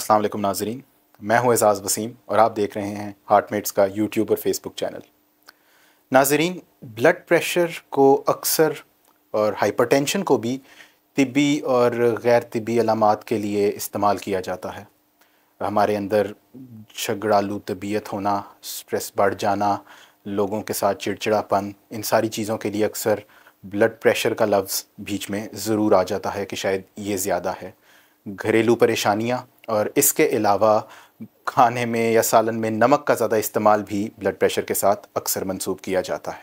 अस्सलाम वालेकुम नाज़रीन, मैं हूं एजाज़ वसीम और आप देख रहे हैं हार्टमेट्स का यूट्यूब और फेसबुक चैनल। नाज़रीन, ब्लड प्रेशर को अक्सर और हाइपरटेंशन को भी तिब्बी और गैर तिब्बी अलामात के लिए इस्तेमाल किया जाता है। हमारे अंदर झगड़ालू तबीयत होना, स्ट्रेस बढ़ जाना, लोगों के साथ चिड़चिड़ापन, इन सारी चीज़ों के लिए अक्सर ब्लड प्रेशर का लफ्ज़ बीच में ज़रूर आ जाता है कि शायद ये ज़्यादा है। घरेलू परेशानियाँ और इसके अलावा खाने में या सालन में नमक का ज़्यादा इस्तेमाल भी ब्लड प्रेशर के साथ अक्सर मंसूब किया जाता है।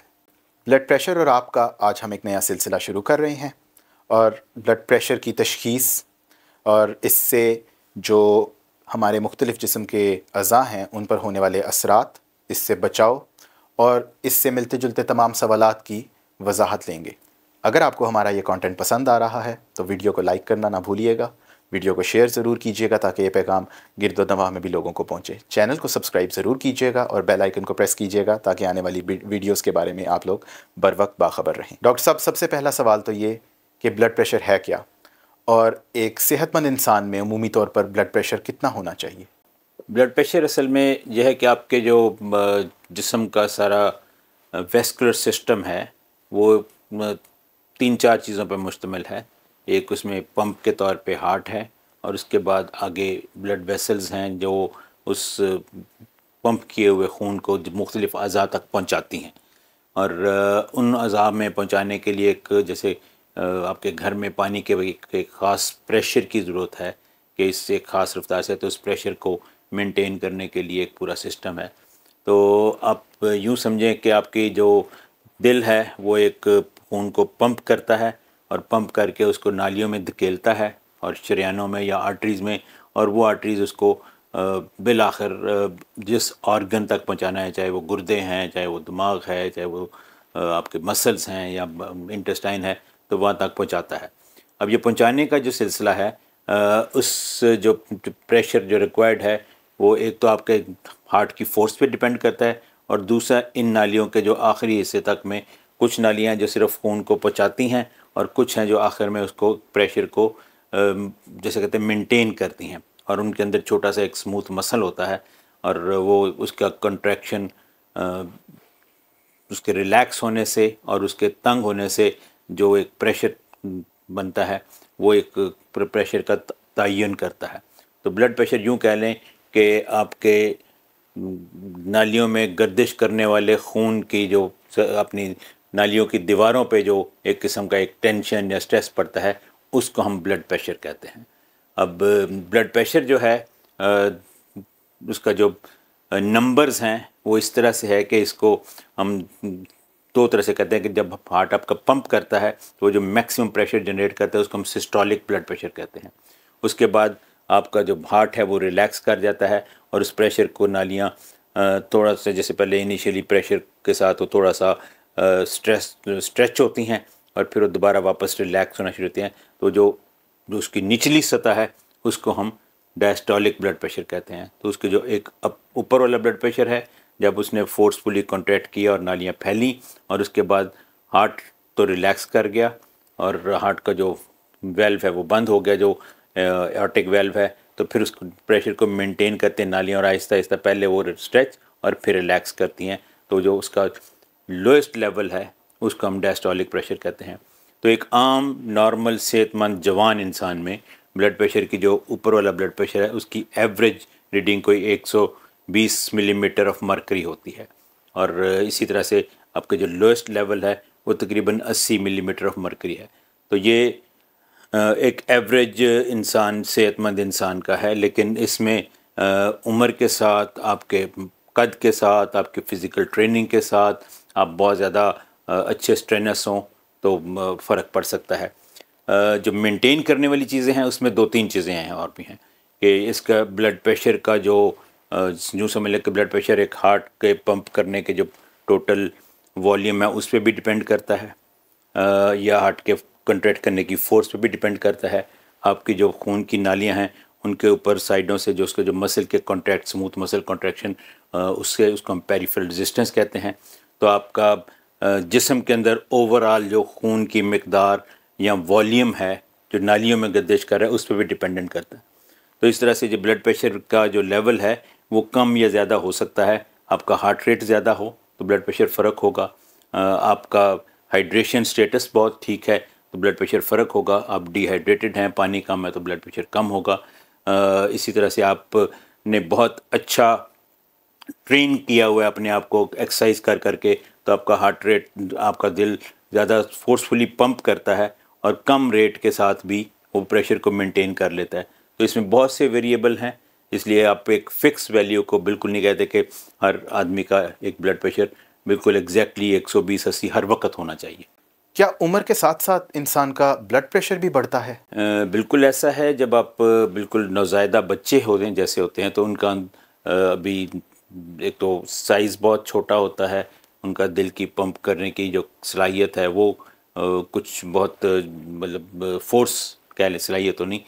ब्लड प्रेशर और आपका आज हम एक नया सिलसिला शुरू कर रहे हैं और ब्लड प्रेशर की तशख़ीस और इससे जो हमारे मुख्तलिफ़ जिस्म के अज़ा हैं उन पर होने वाले असरात, इससे बचाव और इससे मिलते जुलते तमाम सवालात की वजाहत लेंगे। अगर आपको हमारा ये कंटेंट पसंद आ रहा है तो वीडियो को लाइक करना ना भूलिएगा, वीडियो को शेयर ज़रूर कीजिएगा ताकि ये पैगाम गिरदोनवाह में भी लोगों को पहुँचे। चैनल को सब्सक्राइब ज़रूर कीजिएगा और बेल आइकन को प्रेस कीजिएगा ताकि आने वाली वीडियोस के बारे में आप लोग बर वक्त बाखबर रहें। डॉक्टर साहब, सबसे पहला सवाल तो ये कि ब्लड प्रेशर है क्या और एक सेहतमंद इंसान में अमूमी तौर पर ब्लड प्रेशर कितना होना चाहिए? ब्लड प्रेशर असल में यह है कि आपके जो जिस्म का सारा वेस्कुलर सिस्टम है वो 3-4 चीज़ों पर मुश्तमिल है। एक उसमें पंप के तौर पे हार्ट है और उसके बाद आगे ब्लड वेसल्स हैं जो उस पंप किए हुए खून को मुख्तलिफ़ अज़ा तक पहुंचाती हैं और उन अज़ा में पहुंचाने के लिए एक जैसे आपके घर में पानी के एक ख़ास प्रेशर की ज़रूरत है कि इससे ख़ास रफ्तार से, तो उस प्रेशर को मेंटेन करने के लिए एक पूरा सिस्टम है। तो आप यूँ समझें कि आपकी जो दिल है वो एक खून को पंप करता है और पंप करके उसको नालियों में धकेलता है और शरीयानों में या आर्टरीज़ में, और वो आर्टरीज़ उसको बिल आखिर जिस ऑर्गन तक पहुंचाना है, चाहे वो गुर्दे हैं, चाहे वो दिमाग है, चाहे वो आपके मसल्स हैं या इंटेस्टाइन है, तो वहाँ तक पहुंचाता है। अब ये पहुंचाने का जो सिलसिला है उस जो प्रेशर जो रिक्वायर्ड है वो एक तो आपके हार्ट की फोर्स पे डिपेंड करता है और दूसरा इन नालियों के जो आखिरी हिस्से तक में कुछ नालियाँ जो सिर्फ खून को पहुँचाती हैं और कुछ हैं जो आखिर में उसको प्रेशर को जैसे कहते हैं मेंटेन करती हैं, और उनके अंदर छोटा सा एक स्मूथ मसल होता है और वो उसका कंट्रैक्शन उसके रिलैक्स होने से और उसके तंग होने से जो एक प्रेशर बनता है वो एक प्रेशर का तयन करता है। तो ब्लड प्रेशर यूँ कह लें कि आपके नालियों में गर्दिश करने वाले खून की जो अपनी नालियों की दीवारों पे जो एक किस्म का एक टेंशन या स्ट्रेस पड़ता है उसको हम ब्लड प्रेशर कहते हैं। अब ब्लड प्रेशर जो है उसका जो नंबर्स हैं वो इस तरह से है कि इसको हम दो तरह से कहते हैं कि जब हार्ट आपका पंप करता है तो वो जो मैक्सिमम प्रेशर जनरेट करता है उसको हम सिस्टोलिक ब्लड प्रेशर कहते हैं। उसके बाद आपका जो हार्ट है वो रिलैक्स कर जाता है और उस प्रेशर को नालियाँ थोड़ा सा, जैसे पहले इनिशियली प्रेशर के साथ वो थोड़ा सा स्ट्रेच होती हैं और फिर वो दोबारा वापस रिलैक्स होना शुरू होती हैं। तो जो उसकी निचली सतह है उसको हम डायस्टोलिक ब्लड प्रेशर कहते हैं। तो उसके जो एक ऊपर वाला ब्लड प्रेशर है जब उसने फोर्सफुली कॉन्ट्रैक्ट किया और नालियाँ फैली और उसके बाद हार्ट तो रिलैक्स कर गया और हार्ट का जो वेल्व है वो बंद हो गया, जो एओर्टिक वेल्व है, तो फिर उस प्रेशर को मेंटेन करते हैं नालियाँ और आहिस्ता आहिस्ता पहले वो स्ट्रेच और फिर रिलैक्स करती हैं। तो जो उसका लोएस्ट लेवल है उसको हम डायस्टोलिक प्रेशर कहते हैं। तो एक आम नॉर्मल सेहतमंद जवान इंसान में ब्लड प्रेशर की जो ऊपर वाला ब्लड प्रेशर है उसकी एवरेज रीडिंग कोई 120 मिलीमीटर ऑफ मरकरी होती है और इसी तरह से आपके जो लोएस्ट लेवल है वो तकरीबन 80 मिलीमीटर ऑफ मरकरी है। तो ये एक एवरेज इंसान, सेहतमंद इंसान का है, लेकिन इसमें उम्र के साथ, आपके कद के साथ, आपके फ़िज़िकल ट्रेनिंग के साथ आप बहुत ज़्यादा अच्छे स्ट्रेनर्स हों तो फ़र्क पड़ सकता है। जो मेंटेन करने वाली चीज़ें हैं उसमें 2-3 चीज़ें हैं और भी हैं कि इसका ब्लड प्रेशर का जो यूँ समझ लें कि ब्लड प्रेशर एक हार्ट के पंप करने के जो टोटल वॉल्यूम है उस पर भी डिपेंड करता है या हार्ट के कंट्रैक्ट करने की फोर्स पे भी डिपेंड करता है। आपकी जो खून की नालियाँ हैं उनके ऊपर साइडों से जो उसके जो मसल के कॉन्ट्रैक्ट, स्मूथ मसल कॉन्ट्रैक्शन, उसको हम पेरिफेरल रेजिस्टेंस कहते हैं। तो आपका जिस्म के अंदर ओवरऑल जो खून की मिकदार या वॉल्यूम है जो नालियों में गर्दिश कर रहा है उस पर भी डिपेंडेंट करता है। तो इस तरह से जो ब्लड प्रेशर का जो लेवल है वो कम या ज़्यादा हो सकता है। आपका हार्ट रेट ज़्यादा हो तो ब्लड प्रेशर फ़र्क होगा, आपका हाइड्रेशन स्टेटस बहुत ठीक है तो ब्लड प्रेशर फ़र्क होगा, आप डिहाइड्रेटेड हैं, पानी कम है तो ब्लड प्रेशर कम होगा। इसी तरह से आपने बहुत अच्छा ट्रेन किया हुआ है अपने आप को एक्सरसाइज कर करके तो आपका हार्ट रेट, आपका दिल ज़्यादा फोर्सफुली पंप करता है और कम रेट के साथ भी वो प्रेशर को मेंटेन कर लेता है। तो इसमें बहुत से वेरिएबल हैं, इसलिए आप एक फ़िक्स वैल्यू को बिल्कुल नहीं कहते कि हर आदमी का एक ब्लड प्रेशर बिल्कुल एग्जैक्टली 120-80 हर वक्त होना चाहिए। क्या उम्र के साथ साथ इंसान का ब्लड प्रेशर भी बढ़ता है? बिल्कुल ऐसा है। जब आप बिल्कुल नौज़ायदा बच्चे होते हैं जैसे होते हैं तो उनका अभी एक तो साइज़ बहुत छोटा होता है, उनका दिल की पंप करने की जो सलाहियत है वो कुछ बहुत मतलब फोर्स कह लें, सलाहियत तो नहीं,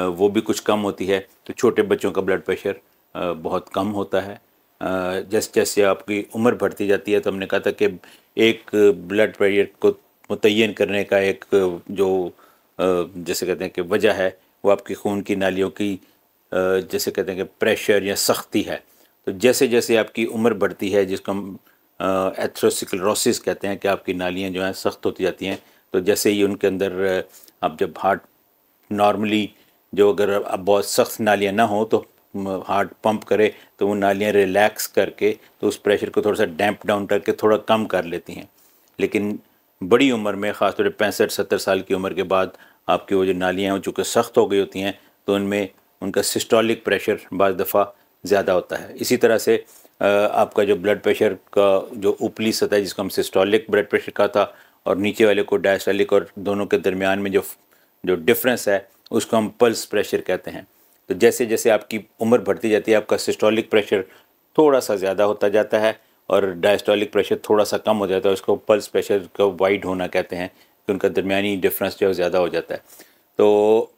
वो भी कुछ कम होती है। तो छोटे बच्चों का ब्लड प्रेशर बहुत कम होता है। जैसे जैसे आपकी उम्र बढ़ती जाती है तो हमने कहा था कि एक ब्लड प्रेशर को मुतय्यन करने का एक जो जैसे कहते हैं कि वजह है वो आपकी खून की नालियों की जैसे कहते हैं कि प्रेशर या सख्ती है। तो जैसे जैसे आपकी उम्र बढ़ती है, जिसको हम एथेरोस्क्लेरोसिस कहते हैं कि आपकी नालियाँ जो हैं सख्त होती जाती हैं, तो जैसे ही उनके अंदर आप जब हार्ट नॉर्मली जो अगर अब बहुत सख्त नालियाँ ना हो तो हार्ट पंप करे तो वो नालियाँ रिलैक्स करके तो उस प्रेशर को थोड़ा सा डैम्प डाउन करके थोड़ा कम कर लेती हैं। लेकिन बड़ी उम्र में ख़ासतौर पर 65-70 साल की उम्र के बाद आपकी वो जो नालियाँ हैं चूँकि सख्त हो गई होती हैं तो उनमें उनका सिस्टोलिक प्रेशर बाज़ दफ़ा ज़्यादा होता है। इसी तरह से आपका जो ब्लड प्रेशर का जो ऊपरी सतह है जिसको हम सिस्टोलिक ब्लड प्रेशर का था और नीचे वाले को डायस्टोलिक, और दोनों के दरमियान में जो डिफरेंस है उसको हम पल्स प्रेशर कहते हैं। तो जैसे जैसे आपकी उम्र बढ़ती जाती है आपका सिस्टोलिक प्रेशर थोड़ा सा ज़्यादा होता जाता है और डायस्टोलिक प्रेशर थोड़ा सा कम हो जाता है। उसको पल्स प्रेशर का वाइड होना कहते हैं कि उनका दरमियानी डिफरेंस जो है ज़्यादा हो जाता है। तो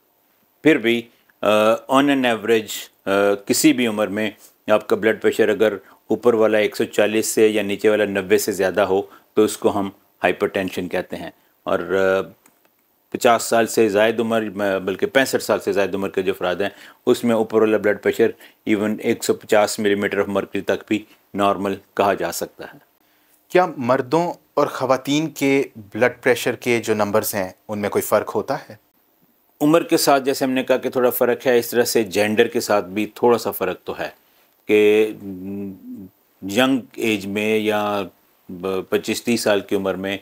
फिर भी ऑन एन एवरेज किसी भी उम्र में आपका ब्लड प्रेशर अगर ऊपर वाला 140 से या नीचे वाला 90 से ज़्यादा हो तो उसको हम हाइपरटेंशन कहते हैं। और 50 साल से ज़ायद उम्र, बल्कि 65 साल से ज़ायद उम्र के जो अफराद हैं उसमें ऊपर वाला blood pressure even 150 millimetre of mercury तक भी नॉर्मल कहा जा सकता है। क्या मर्दों और ख़वातीन के ब्लड प्रेशर के जो नंबर्स हैं उनमें कोई फ़र्क होता है? उम्र के साथ जैसे हमने कहा कि थोड़ा फ़र्क है, इस तरह से जेंडर के साथ भी थोड़ा सा फ़र्क तो है कि यंग एज में या 25-30 साल की उम्र में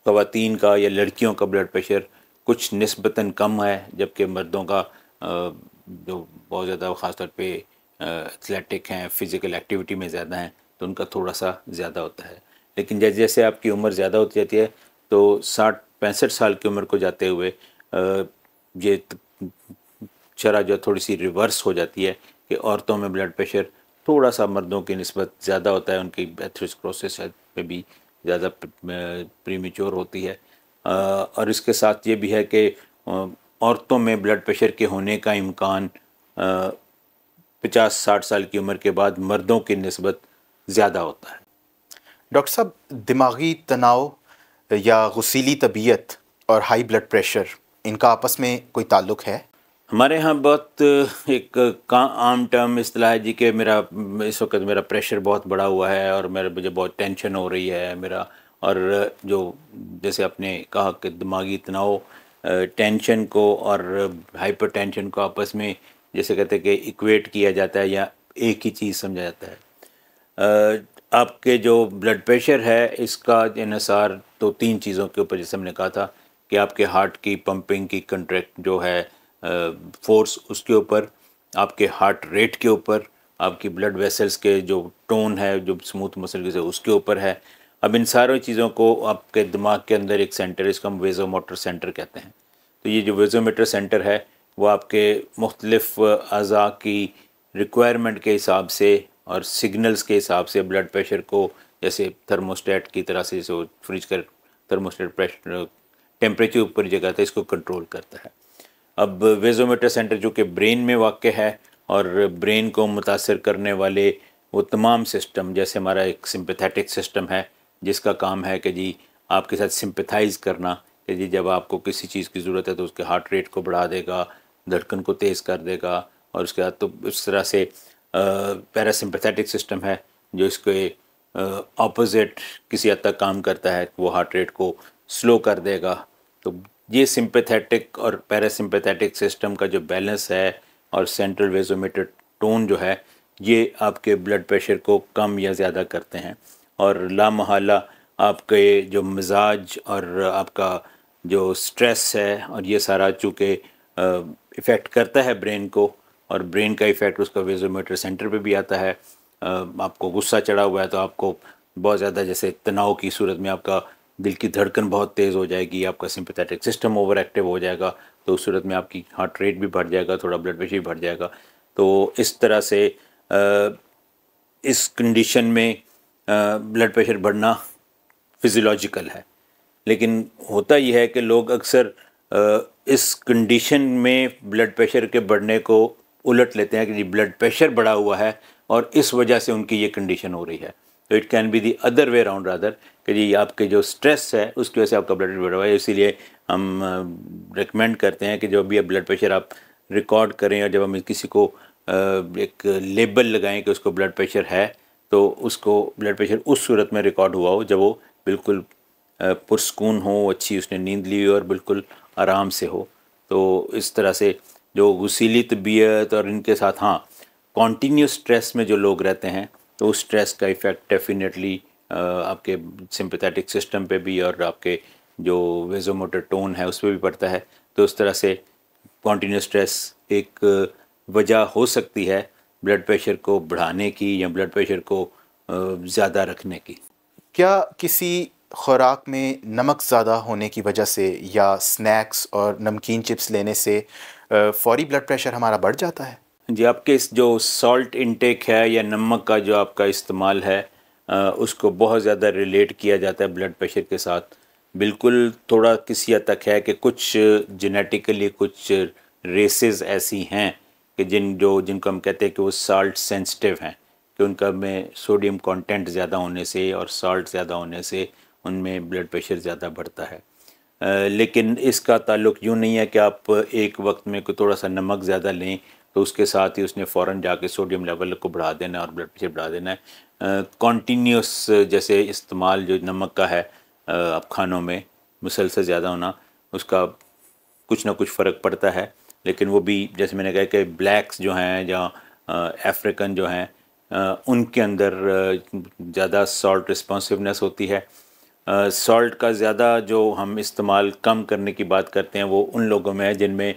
ख़वातीन का या लड़कियों का ब्लड प्रेशर कुछ निस्बतन कम है, जबकि मर्दों का जो बहुत ज़्यादा ख़ासतौर पे एथलेटिक हैं, फ़िज़िकल एक्टिविटी में ज़्यादा हैं तो उनका थोड़ा सा ज़्यादा होता है। लेकिन जैसे जैसे आपकी उम्र ज़्यादा होती जाती है तो 60-65 साल की उम्र को जाते हुए ये शरह जो थोड़ी सी रिवर्स हो जाती है कि औरतों में ब्लड प्रेशर थोड़ा सा मर्दों की निस्बत ज़्यादा होता है, उनकी एथेरोस्क्लेरोसिस में भी ज़्यादा प्रीमेच्योर होती है। और इसके साथ ये भी है कि औरतों में ब्लड प्रेशर के होने का इम्कान 50-60 साल की उम्र के बाद मर्दों की निस्बत ज़्यादा होता है। डॉक्टर साहब, दिमागी तनाव या गुस्सीली तबीयत और हाई ब्लड प्रेशर, इनका आपस में कोई ताल्लुक़ है? हमारे यहाँ बहुत एक आम टर्म इस्तेलाह है जी कि मेरा इस वक्त मेरा प्रेशर बहुत बढ़ा हुआ है और मुझे बहुत टेंशन हो रही है मेरा। और जो जैसे आपने कहा कि दिमागी तनाव टेंशन को और हाइपरटेंशन को आपस में जैसे कहते हैं कि इक्वेट किया जाता है या एक ही चीज़ समझा जाता है। आपके जो ब्लड प्रेशर है इसका इन्हिसार तो 3 चीज़ों के ऊपर, जैसे हमने कहा था कि आपके हार्ट की पंपिंग की कंट्रैक्ट जो है फोर्स उसके ऊपर, आपके हार्ट रेट के ऊपर, आपकी ब्लड वेसल्स के जो टोन है जो स्मूथ मसल के उसके ऊपर है। अब इन सारी चीज़ों को आपके दिमाग के अंदर एक सेंटर है, इसको हम वेज़ोमोटर सेंटर कहते हैं। तो ये जो वेज़ोमोटर सेंटर है वो आपके मुख्तलिफ अज़ा की रिक्वायरमेंट के हिसाब से और सिग्नल्स के हिसाब से ब्लड प्रेशर को, जैसे थर्मोस्टेट की तरह से, जैसे फ्रिज का थर्मोस्टेट प्रेशर टेम्परेचर ऊपर जगह था, इसको कंट्रोल करता है। अब वेज़ोमोटर सेंटर जो कि ब्रेन में वाक़ है और ब्रेन को मुतासर करने वाले वो तमाम सिस्टम, जैसे हमारा एक सिंपैथेटिक सिस्टम है जिसका काम है कि जी आपके साथ सिंपैथाइज़ करना, कि जी जब आपको किसी चीज़ की ज़रूरत है तो उसके हार्ट रेट को बढ़ा देगा, धड़कन को तेज़ कर देगा। और उसके बाद तो इस तरह से पैरासिम्पैथेटिक सिस्टम है जो इसके ऑपोजिट किसी हद तक काम करता है, वो हार्ट रेट को स्लो कर देगा। तो ये सिंपैथेटिक और पैरासिम्पैथेटिक सिस्टम का जो बैलेंस है और सेंट्रल वेसोमीटर टोन जो है, ये आपके ब्लड प्रेशर को कम या ज़्यादा करते हैं। और लामहला आपके जो मिजाज और आपका जो स्ट्रेस है और ये सारा चूँकि इफ़ेक्ट करता है ब्रेन को, और ब्रेन का इफ़ेक्ट उसका वेसोमीटर सेंटर पे भी आता है। आपको गुस्सा चढ़ा हुआ है तो आपको बहुत ज़्यादा, जैसे तनाव की सूरत में आपका दिल की धड़कन बहुत तेज़ हो जाएगी, आपका सिंपैथेटिक सिस्टम ओवर एक्टिव हो जाएगा, तो उस सूरत में आपकी हार्ट रेट भी बढ़ जाएगा, थोड़ा ब्लड प्रेशर भी बढ़ जाएगा। तो इस तरह से इस कंडीशन में ब्लड प्रेशर बढ़ना फिजियोलॉजिकल है। लेकिन होता यह है कि लोग अक्सर इस कंडीशन में ब्लड प्रेशर के बढ़ने को उलट लेते हैं कि जी ब्लड प्रेशर बढ़ा हुआ है और इस वजह से उनकी ये कंडीशन हो रही है। तो it can be the other way around rather कि जी आपके जो स्ट्रेस है उसकी वजह से आपका ब्लड प्रेशर बढ़ा हुआ है। इसीलिए हम रिकमेंड करते हैं कि जो भी ब्लड प्रेशर आप रिकॉर्ड करें और जब हम किसी को एक लेबल लगाएं कि उसको ब्लड प्रेशर है, तो उसको ब्लड प्रेशर उस सूरत में रिकॉर्ड हुआ हो जब वो बिल्कुल पुरस्कून हो, अच्छी उसने नींद ली हो और बिल्कुल आराम से हो। तो इस तरह से जो गुस्सीली तबीयत और इनके साथ हाँ कॉन्टीन्यूस स्ट्रेस में जो लोग रहते हैं, तो उस स्ट्रेस का इफ़ेक्ट डेफिनेटली आपके सिंपैथेटिक सिस्टम पे भी और आपके जो वेसोमोटर टोन है उस पर भी पड़ता है। तो उस तरह से कॉन्टीन्यूस स्ट्रेस एक वजह हो सकती है ब्लड प्रेशर को बढ़ाने की या ब्लड प्रेशर को ज़्यादा रखने की। क्या किसी खुराक में नमक ज़्यादा होने की वजह से या स्नैक्स और नमकीन चिप्स लेने से फौरी ब्लड प्रेशर हमारा बढ़ जाता है? जी, आपके इस जो सॉल्ट इनटेक है या नमक का जो आपका इस्तेमाल है, उसको बहुत ज़्यादा रिलेट किया जाता है ब्लड प्रेशर के साथ। बिल्कुल थोड़ा किसी हद तक है कि कुछ जेनेटिकली कुछ रेसेस ऐसी हैं कि जिनको हम कहते हैं कि वो साल्ट सेंसिटिव हैं, कि उनका में सोडियम कंटेंट ज़्यादा होने से और साल्ट ज़्यादा होने से उनमें ब्लड प्रेशर ज़्यादा बढ़ता है। लेकिन इसका ताल्लुक यूँ नहीं है कि आप एक वक्त में कोई थोड़ा सा नमक ज़्यादा लें तो उसके साथ ही उसने फ़ौरन जाके सोडियम लेवल को बढ़ा देना है और ब्लड प्रेशर बढ़ा देना है। कॉन्टीन्यूस जैसे इस्तेमाल जो नमक का है अब खानों में मुसलसल ज़्यादा होना, उसका कुछ ना कुछ फ़र्क पड़ता है। लेकिन वो भी जैसे मैंने कहा कि ब्लैक्स जो हैं या अफ्रीकन जो हैं, उनके अंदर ज़्यादा सॉल्ट रिस्पॉन्सिवनेस होती है। सॉल्ट का ज़्यादा जो हम इस्तेमाल कम करने की बात करते हैं वो उन लोगों में है जिनमें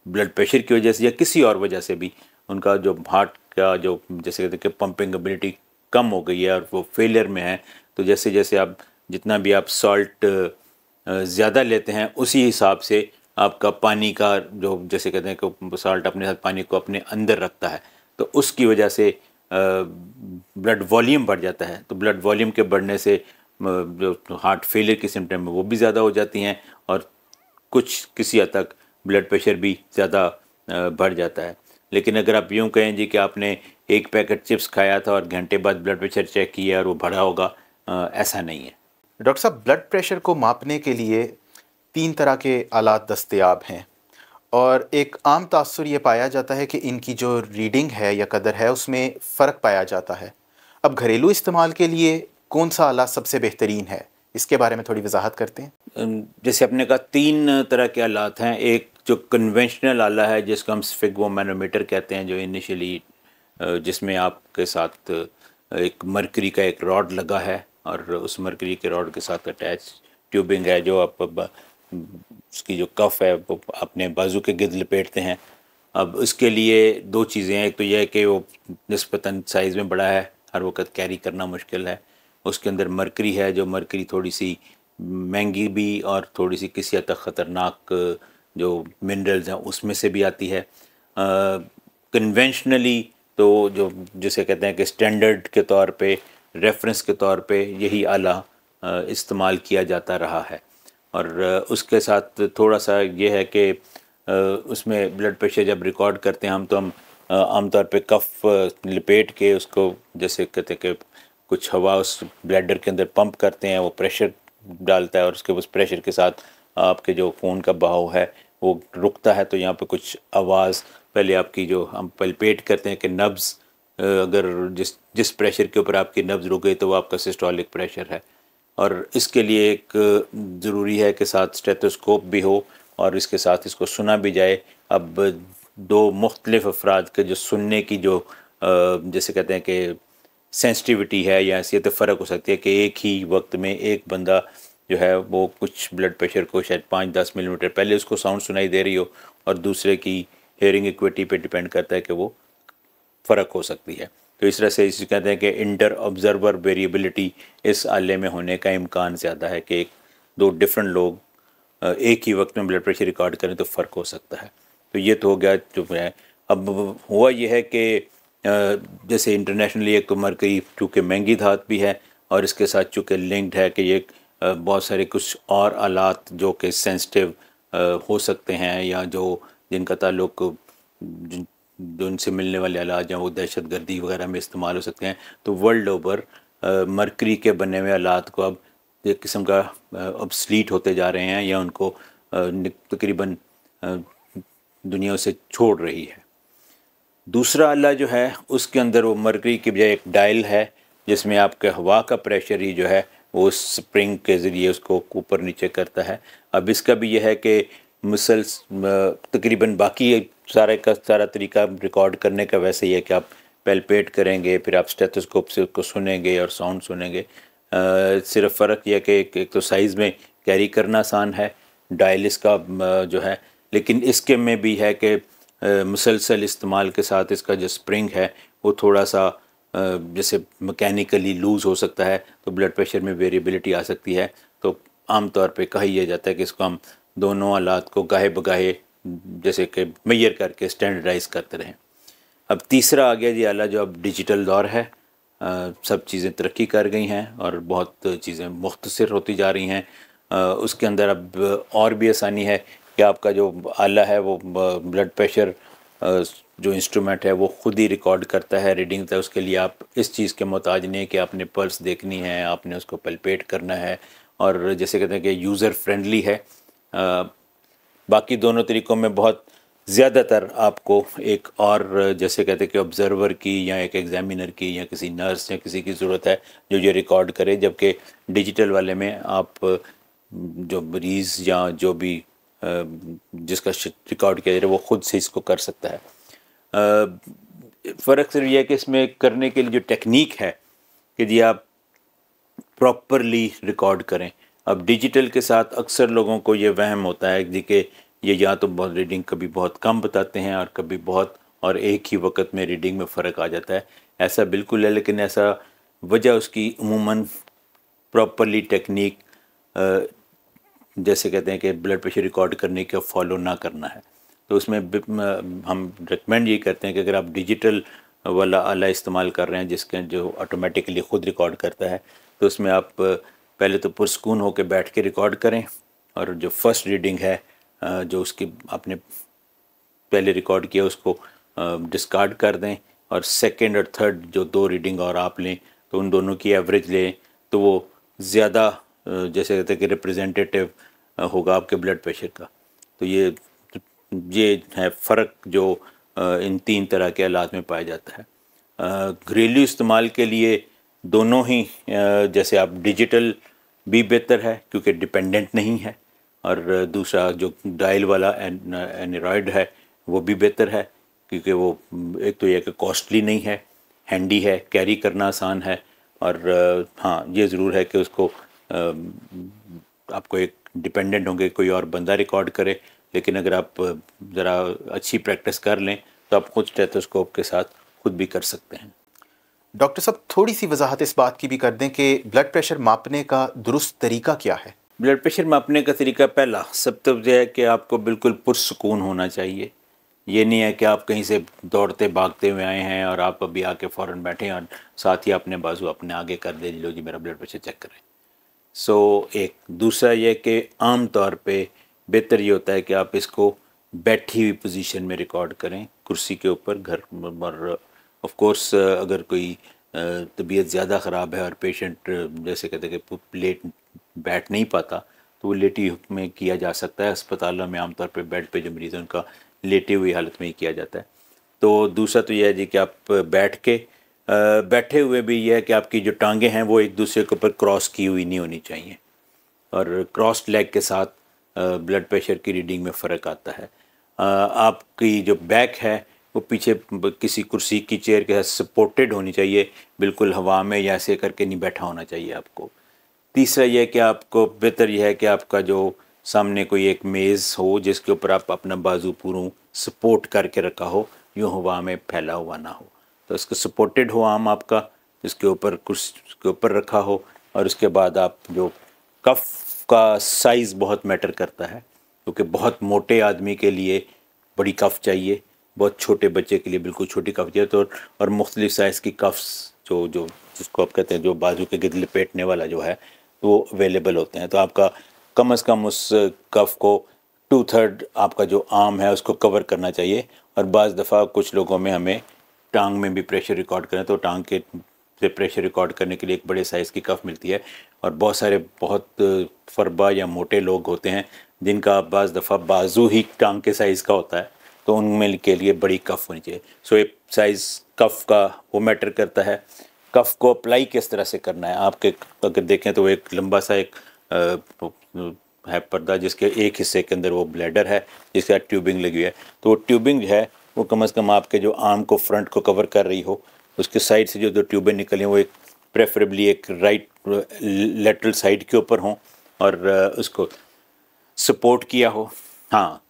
ब्लड प्रेशर की वजह से या किसी और वजह से भी उनका जो हार्ट का जो जैसे कहते हैं कि पंपिंग एबिलिटी कम हो गई है और वो फेलियर में है। तो जैसे जैसे आप जितना भी आप सॉल्ट ज़्यादा लेते हैं उसी हिसाब से आपका पानी का जो जैसे कहते हैं कि सॉल्ट अपने साथ पानी को अपने अंदर रखता है, तो उसकी वजह से ब्लड वॉल्यूम बढ़ जाता है। तो ब्लड वॉल्यूम के बढ़ने से जो हार्ट फेलियर की सिम्टम है वो भी ज़्यादा हो जाती हैं और कुछ किसी हद तक ब्लड प्रेशर भी ज़्यादा बढ़ जाता है। लेकिन अगर आप यूँ कहें जी कि आपने एक पैकेट चिप्स खाया था और घंटे बाद ब्लड प्रेशर चेक किया और वो बढ़ा होगा, ऐसा नहीं है। डॉक्टर साहब, ब्लड प्रेशर को मापने के लिए 3 तरह के आलात दस्तयाब हैं और एक आम तासुर ये पाया जाता है कि इनकी जो रीडिंग है या कदर है उसमें फ़र्क पाया जाता है। अब घरेलू इस्तेमाल के लिए कौन सा आला सबसे बेहतरीन है, इसके बारे में थोड़ी वजाहत करते हैं। जैसे आपने कहा 3 तरह के आलात हैं। एक जो कन्वेंशनल आला है जिसको हम स्फिग्मोमैनोमीटर कहते हैं, जो इनिशियली जिसमें आपके साथ एक मरकरी का एक रॉड लगा है और उस मरकरी के रॉड के साथ अटैच ट्यूबिंग है जो आप उसकी जो कफ है वो अपने बाजू के गिर्द लपेटते हैं। अब उसके लिए 2 चीज़ें हैं। एक तो यह है कि वो निस्बतन साइज़ में बड़ा है, हर वक्त कैरी करना मुश्किल है। उसके अंदर मरकरी है, जो मरकरी थोड़ी सी महंगी भी और थोड़ी सी किसी हद तक ख़तरनाक जो मिनरल्स हैं उसमें से भी आती है। कन्वेंशनली तो जो जिसे कहते हैं कि स्टैंडर्ड के तौर पे, रेफरेंस के तौर पे यही आला इस्तेमाल किया जाता रहा है। और उसके साथ थोड़ा सा ये है कि उसमें ब्लड प्रेशर जब रिकॉर्ड करते हैं हम, तो हम आमतौर पे कफ लपेट के उसको जैसे कहते हैं कि कुछ हवा उस ब्लैडर के अंदर पंप करते हैं, वो प्रेशर डालता है और उसके उस प्रेशर के साथ आपके जो खून का बहाव है वो रुकता है तो यहाँ पे कुछ आवाज़, पहले आपकी जो हम पल्पेट करते हैं कि नब्ज़, अगर जिस जिस प्रेशर के ऊपर आपकी नब्ज़ रुक गई तो वो आपका सिस्टोलिक प्रेशर है। और इसके लिए एक ज़रूरी है कि साथ स्टेथोस्कोप भी हो और इसके साथ इसको सुना भी जाए। अब दो मुख्तलिफ अफराद के जो सुनने की जो जैसे कहते हैं कि सेंसिटिविटी है या हैसियत फ़र्क हो सकती है कि एक ही वक्त में एक बंदा जो है वो कुछ ब्लड प्रेशर को शायद 5-10 मिलीमीटर पहले उसको साउंड सुनाई दे रही हो और दूसरे की हेयरिंग इक्विटी पे डिपेंड करता है कि वो फ़र्क हो सकती है। तो इस तरह से इसे कहते हैं कि इंटर ऑब्जर्वर वेरिएबिलिटी इस आले में होने का इम्कान ज़्यादा है कि एक दो डिफरेंट लोग एक ही वक्त में ब्लड प्रेशर रिकॉर्ड करें तो फ़र्क हो सकता है। तो ये तो हो गया जो है। अब हुआ ये है कि जैसे इंटरनेशनली एक तो मरकरी चूँकि महंगी धात भी है और इसके साथ चूँकि लिंक्ड है कि ये बहुत सारे कुछ और आलात जो कि सेंसिटिव हो सकते हैं या जो जिनका ताल्लुक जो इनसे मिलने वाले आलात या वो दहशत गर्दी वगैरह में इस्तेमाल हो सकते हैं। तो वर्ल्ड ओवर मरकरी के बने हुए आलात को अब एक किस्म का ऑब्सलीट होते जा रहे हैं या उनको तकरीबन दुनिया से छोड़ रही है। दूसरा आला जो है उसके अंदर वो मरकरी की बजाय एक डायल है जिसमें आपके हवा का प्रेशर ही जो है वो स्प्रिंग के ज़रिए उसको ऊपर नीचे करता है। अब इसका भी यह है कि मसल्स तकरीबन बाकी सारे का सारा तरीका रिकॉर्ड करने का वैसे ही है कि आप पैल्पेट करेंगे, फिर आप स्टेथोस्कोप से उसको सुनेंगे और साउंड सुनेंगे। सिर्फ फ़र्क यह कि एक तो साइज़ में कैरी करना आसान है डायल इसका जो है, लेकिन इसके में भी है कि मुसलसल इस्तेमाल के साथ इसका जो स्प्रिंग है वो थोड़ा सा जैसे मैकेनिकली लूज़ हो सकता है तो ब्लड प्रेशर में वेरिएबिलिटी आ सकती है। तो आम तौर पे कहा यह जाता है कि इसको हम दोनों आलात को गाहे बगाहे जैसे कि मेजर करके स्टैंडर्डाइज करते रहें। अब तीसरा आ गया जी आला जो अब डिजिटल दौर है। सब चीज़ें तरक्की कर गई हैं और बहुत चीज़ें मुख्तसर होती जा रही हैं। उसके अंदर अब और भी आसानी है कि आपका जो आला है वो ब्लड प्रेशर जो इंस्ट्रूमेंट है वो ख़ुद ही रिकॉर्ड करता है रीडिंग। तो उसके लिए आप इस चीज़ के मोहताज नहीं कि आपने पल्स देखनी है, आपने उसको पल्पेट करना है। और जैसे कहते हैं कि यूज़र फ्रेंडली है। बाकी दोनों तरीक़ों में बहुत ज़्यादातर आपको एक और जैसे कहते हैं कि ऑब्ज़र्वर की या एक एग्ज़ामिनर की या किसी नर्स या किसी की ज़रूरत है जो ये रिकॉर्ड करे, जबकि डिजिटल वाले में आप जो मरीज़ या जो भी जिसका रिकॉर्ड किया जा रहा है वो ख़ुद से इसको कर सकता है। फ़र्क सिर्फ यह है कि इसमें करने के लिए जो टेक्निक है कि जी आप प्रॉपरली रिकॉर्ड करें। अब डिजिटल के साथ अक्सर लोगों को ये वहम होता है जी कि ये या तो बहुत रीडिंग कभी बहुत कम बताते हैं और कभी बहुत, और एक ही वक्त में रीडिंग में फ़र्क आ जाता है। ऐसा बिल्कुल है, लेकिन ऐसा वजह उसकी उमूमन प्रॉपरली टेक्निक जैसे कहते हैं कि ब्लड प्रेशर रिकॉर्ड करने के फॉलो ना करना है। तो उसमें हम रिकमेंड ये करते हैं कि अगर आप डिजिटल वाला आला इस्तेमाल कर रहे हैं जिसके जो ऑटोमेटिकली ख़ुद रिकॉर्ड करता है, तो उसमें आप पहले तो पुरसकून होकर बैठ के रिकॉर्ड करें और जो फर्स्ट रीडिंग है जो उसकी आपने पहले रिकॉर्ड किया उसको डिस्कार्ड कर दें, और सेकंड और थर्ड जो दो रीडिंग और आप लें तो उन दोनों की एवरेज लें तो वो ज़्यादा जैसे कहते हैं कि रिप्रेजेंटेटिव होगा आपके ब्लड प्रेशर का। तो ये है फ़र्क जो इन तीन तरह के हालात में पाया जाता है। घरेलू इस्तेमाल के लिए दोनों ही जैसे आप डिजिटल भी बेहतर है क्योंकि डिपेंडेंट नहीं है, और दूसरा जो डायल वाला एंड्रॉयड है वो भी बेहतर है क्योंकि वो एक तो यह कि कॉस्टली नहीं है, हैंडी है, कैरी करना आसान है। और हाँ ये ज़रूर है कि उसको आपको एक डिपेंडेंट होंगे कोई और बंदा रिकॉर्ड करे, लेकिन अगर आप ज़रा अच्छी प्रैक्टिस कर लें तो आप खुद स्टेथोस्कोप के साथ खुद भी कर सकते हैं। डॉक्टर साहब थोड़ी सी वजाहत इस बात की भी कर दें कि ब्लड प्रेशर मापने का दुरुस्त तरीका क्या है? ब्लड प्रेशर मापने का तरीका पहला सब तो यह है कि आपको बिल्कुल पुरसुकून होना चाहिए। ये नहीं है कि आप कहीं से दौड़ते भागते हुए आए हैं और आप अभी आके फ़ौरन बैठे हैं और साथ ही अपने बाजू अपने आगे कर दे, लो जी मेरा ब्लड प्रेशर चेक करें। एक दूसरा यह कि आम तौर पे बेहतर ये होता है कि आप इसको बैठी हुई पोजीशन में रिकॉर्ड करें, कुर्सी के ऊपर घर। और ऑफ कोर्स अगर कोई तबीयत ज़्यादा ख़राब है और पेशेंट जैसे कहते हैं कि लेट बैठ नहीं पाता तो वो लेटी में किया जा सकता है। अस्पतालों में आमतौर पर बेड पे जो मरीज़ हैं उनका लेटी हुई हालत में ही किया जाता है। तो दूसरा तो यह है जी कि आप बैठे हुए भी यह है कि आपकी जो टांगें हैं वो एक दूसरे के ऊपर क्रॉस की हुई नहीं होनी चाहिए, और क्रॉस्ड लेग के साथ ब्लड प्रेशर की रीडिंग में फ़र्क आता है। आपकी जो बैक है वो पीछे किसी कुर्सी की चेयर के साथ सपोर्टेड होनी चाहिए, बिल्कुल हवा में या ऐसे करके नहीं बैठा होना चाहिए आपको। तीसरा यह है कि आपको बेहतर यह है कि आपका जो सामने कोई एक मेज़ हो जिसके ऊपर आप अपना बाजू पूरा सपोर्ट करके रखा हो, यूँ हवा में फैला हुआ ना हो। तो इसको सपोर्टेड हो आर्म आपका, जिसके ऊपर कुर्सी के ऊपर रखा हो। और उसके बाद आप जो कफ का साइज़ बहुत मैटर करता है, क्योंकि बहुत मोटे आदमी के लिए बड़ी कफ चाहिए, बहुत छोटे बच्चे के लिए बिल्कुल छोटी कफ चाहिए। तो और मुख्तलिफ साइज़ की कफ्स जो जो जिसको आप कहते हैं जो बाजू के गिद लपेटने वाला जो है वो अवेलेबल होते हैं। तो आपका कम से कम उस कफ को 2/3 आपका जो आर्म है उसको कवर करना चाहिए। और बाज़ दफ़ा कुछ लोगों में हमें टांग में भी प्रेशर रिकॉर्ड करें तो टांग के से प्रेशर रिकॉर्ड करने के लिए एक बड़े साइज़ की कफ मिलती है। और बहुत फरबा या मोटे लोग होते हैं जिनका बाज़ दफ़ा बाजू ही टांग के साइज़ का होता है, तो उनमें के लिए बड़ी कफ होनी चाहिए। सो एक साइज़ कफ का वो मैटर करता है। कफ को अप्लाई किस तरह से करना है, आपके अगर देखें तो एक लंबा सा एक है पर्दा जिसके एक हिस्से के अंदर वो ब्लैडर है जिसके साथ ट्यूबिंग लगी हुई है। तो वो ट्यूबिंग जो है वो कम से कम आपके जो आर्म को फ्रंट को कवर कर रही हो, उसके साइड से जो दो ट्यूबें निकली वो एक प्रेफरेबली एक राइट लेटरल साइड के ऊपर हों और उसको सपोर्ट किया हो। हाँ,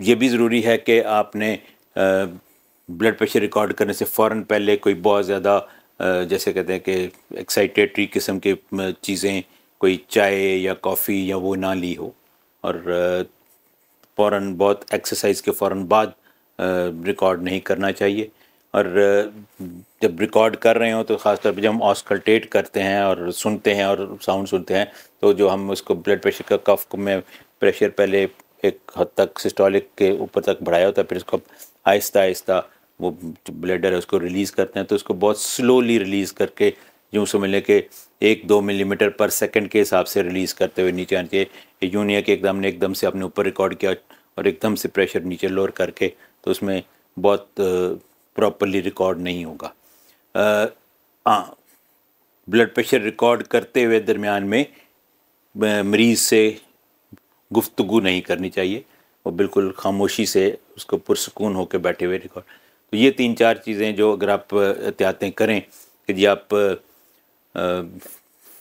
ये भी ज़रूरी है कि आपने ब्लड प्रेशर रिकॉर्ड करने से फ़ौरन पहले कोई बहुत ज़्यादा जैसे कहते हैं कि एक्साइटेटरी किस्म की चीज़ें, कोई चाय या कॉफ़ी या वो ना ली हो। और फ़ौरन बहुत एक्सरसाइज के फ़ौरन बाद रिकॉर्ड नहीं करना चाहिए। और जब रिकॉर्ड कर रहे हो तो ख़ासतौर पर जब हम ऑस्कल्टेट करते हैं और सुनते हैं और साउंड सुनते हैं तो जो हम उसको ब्लड प्रेशर का कफ को में प्रेशर पहले एक हद तक सिस्टोलिक के ऊपर तक बढ़ाया होता है, फिर इसको आहिस्ता आहिस्ता वो जो ब्लडर है उसको रिलीज़ करते हैं। तो उसको बहुत स्लोली रिलीज़ करके यूँ समझ लें कि 1-2 मिलीमीटर पर सेकंड के हिसाब से रिलीज़ करते हुए नीचे आने चाहिए। यूँ नहीं है कि एकदम से आपने ऊपर रिकॉर्ड किया और एकदम से प्रेशर नीचे लोअर करके, तो उसमें बहुत प्रॉपरली रिकॉर्ड नहीं होगा। हाँ, ब्लड प्रेशर रिकॉर्ड करते हुए दरमियान में मरीज़ से गुफ्तगू नहीं करनी चाहिए, वो बिल्कुल खामोशी से उसको पुरसकून होकर बैठे हुए रिकॉर्ड। तो ये 3-4 चीज़ें जो अगर आप एहतियातें करें कि जी आप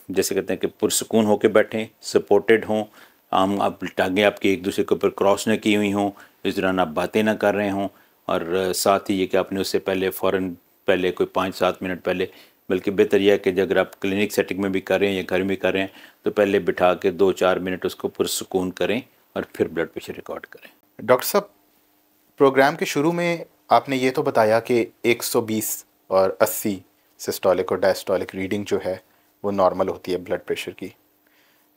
जैसे कहते हैं कि पुरसकून होकर बैठें, सपोर्टेड हों, आप टांगें आपकी एक दूसरे के ऊपर क्रॉस न की हुई हों, इस दौरान आप बातें ना कर रहे हों। और साथ ही ये कि आपने उससे फ़ौरन पहले कोई 5-7 मिनट पहले, बल्कि बेहतर यह है कि अगर आप क्लिनिक सेटिंग में भी कर रहे हैं या घर में भी कर रहे हैं तो पहले बिठा के 2-4 मिनट उसको पुरसकून करें और फिर ब्लड प्रेशर रिकॉर्ड करें। डॉक्टर साहब, प्रोग्राम के शुरू में आपने ये तो बताया कि 120 और 80 सिस्टोलिक और डायस्टोलिक रीडिंग जो है वो नॉर्मल होती है ब्लड प्रेशर की।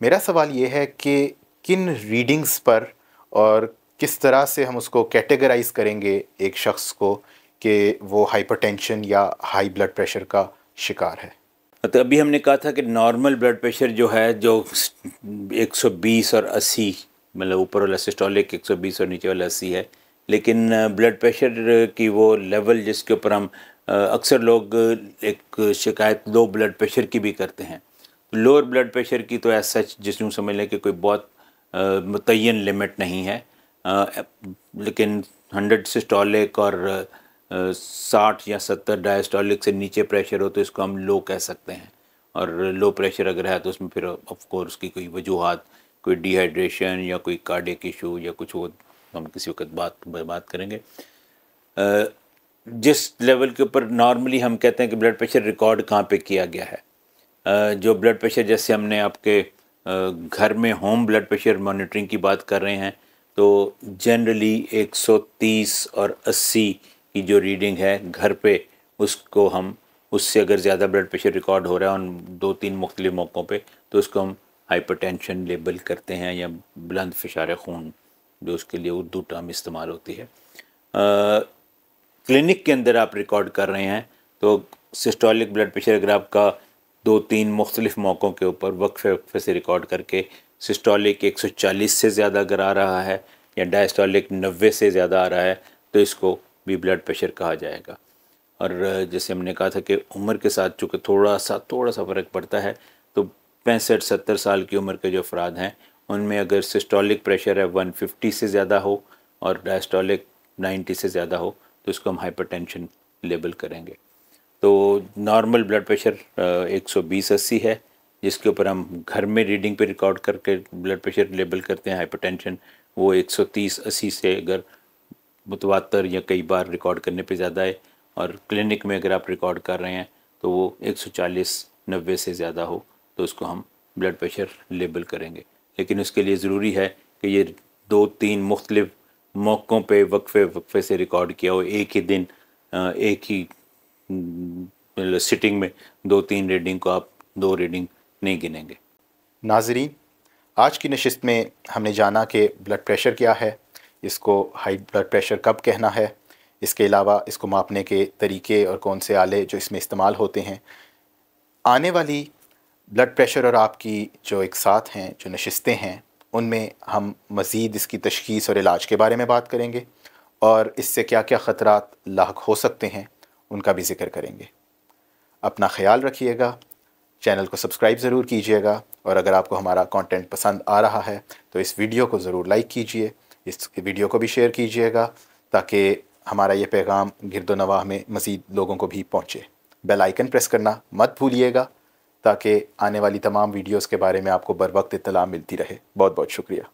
मेरा सवाल ये है कि किन रीडिंग्स पर और किस तरह से हम उसको कैटेगराइज करेंगे एक शख्स को कि वो हाइपरटेंशन या हाई ब्लड प्रेशर का शिकार है। तो अभी हमने कहा था कि नॉर्मल ब्लड प्रेशर जो है जो 120 और 80, मतलब ऊपर वाला सिस्टोलिक 120 और नीचे वाला 80 है। लेकिन ब्लड प्रेशर की वो लेवल जिसके ऊपर हम अक्सर लोग एक शिकायत लो ब्लड प्रेशर की भी करते हैं। लोअर ब्लड प्रेशर की तो ऐसा सच जिसमें समझ लें कि कोई बहुत मुतय्यन लिमिट नहीं है, लेकिन 100 सिस्टोलिक और 60 या 70 डायस्टोलिक से नीचे प्रेशर हो तो इसको हम लो कह सकते हैं। और लो प्रेशर अगर है तो उसमें फिर ऑफ कोर्स की कोई वजूहात, कोई डिहाइड्रेशन या कोई कार्डियक इशू या कुछ हो, हम किसी वक्त बात करेंगे। जिस लेवल के ऊपर नॉर्मली हम कहते हैं कि ब्लड प्रेशर रिकॉर्ड कहाँ पे किया गया है, जो ब्लड प्रेशर जैसे हमने आपके घर में होम ब्लड प्रेशर मॉनिटरिंग की बात कर रहे हैं तो जनरली 130 और 80 की जो रीडिंग है घर पे, उसको हम उससे अगर ज़्यादा ब्लड प्रेशर रिकॉर्ड हो रहा है उन 2-3 मुख्तलिफ मौक़ों पे तो उसको हम हाइपरटेंशन लेबल करते हैं या बुलंद फ़िशार खून जो उसके लिए उर्दू टर्म इस्तेमाल होती है। क्लिनिक के अंदर आप रिकॉर्ड कर रहे हैं तो सिस्टोलिक ब्लड प्रेशर अगर आपका 2-3 मुख्तलिफ मौक़ों के ऊपर वक्फे से रिकॉर्ड करके सिस्टोलिक 140 से ज़्यादा अगर आ रहा है या डायस्टोलिक 90 से ज़्यादा आ रहा है तो इसको भी ब्लड प्रेशर कहा जाएगा। और जैसे हमने कहा था कि उम्र के साथ चूँकि थोड़ा सा फ़र्क पड़ता है, तो 65-70 साल की उम्र के जो अफराद हैं उनमें अगर सिस्टोलिक प्रेशर है 150 से ज़्यादा हो और डायस्टोलिक 90 से ज़्यादा हो तो इसको हम हाइपरटेंशन लेबल करेंगे। तो नॉर्मल ब्लड प्रेशर 120/80 है, जिसके ऊपर हम घर में रीडिंग पे रिकॉर्ड करके ब्लड प्रेशर लेबल करते हैं। हाइपरटेंशन वो 130/80 से अगर मुतवातर या कई बार रिकॉर्ड करने पे ज़्यादा है, और क्लिनिक में अगर आप रिकॉर्ड कर रहे हैं तो वो 140/90 से ज़्यादा हो तो उसको हम ब्लड प्रेशर लेबल करेंगे। लेकिन उसके लिए ज़रूरी है कि ये 2-3 मुख्तलिफ मौक़ों पे वक्फे से रिकॉर्ड किया हो, एक ही दिन एक ही सिटिंग में 2-3 रीडिंग को आप 2 रीडिंग नहीं गिनेंगे। नाज़रीन, आज की नशिस्त में हमने जाना कि ब्लड प्रेशर क्या है, इसको हाई ब्लड प्रेशर कब कहना है, इसके अलावा इसको मापने के तरीके और कौन से आले जो इसमें इस्तेमाल होते हैं। आने वाली ब्लड प्रेशर और आपकी जो एक साथ हैं जो नशिस्तें हैं उनमें हम मज़ीद इसकी तशख़ीस और इलाज के बारे में बात करेंगे और इससे क्या क्या ख़तरात लाहक हो सकते हैं उनका भी ज़िक्र करेंगे। अपना ख़याल रखिएगा, चैनल को सब्सक्राइब ज़रूर कीजिएगा और अगर आपको हमारा कंटेंट पसंद आ रहा है तो इस वीडियो को ज़रूर लाइक कीजिए, इस वीडियो को भी शेयर कीजिएगा ताकि हमारा ये पैगाम गिरदोनवाह में मज़ीद लोगों को भी पहुँचे। बेल आइकन प्रेस करना मत भूलिएगा ताकि आने वाली तमाम वीडियोस के बारे में आपको बर वक्त इत्तला मिलती रहे। बहुत बहुत शुक्रिया।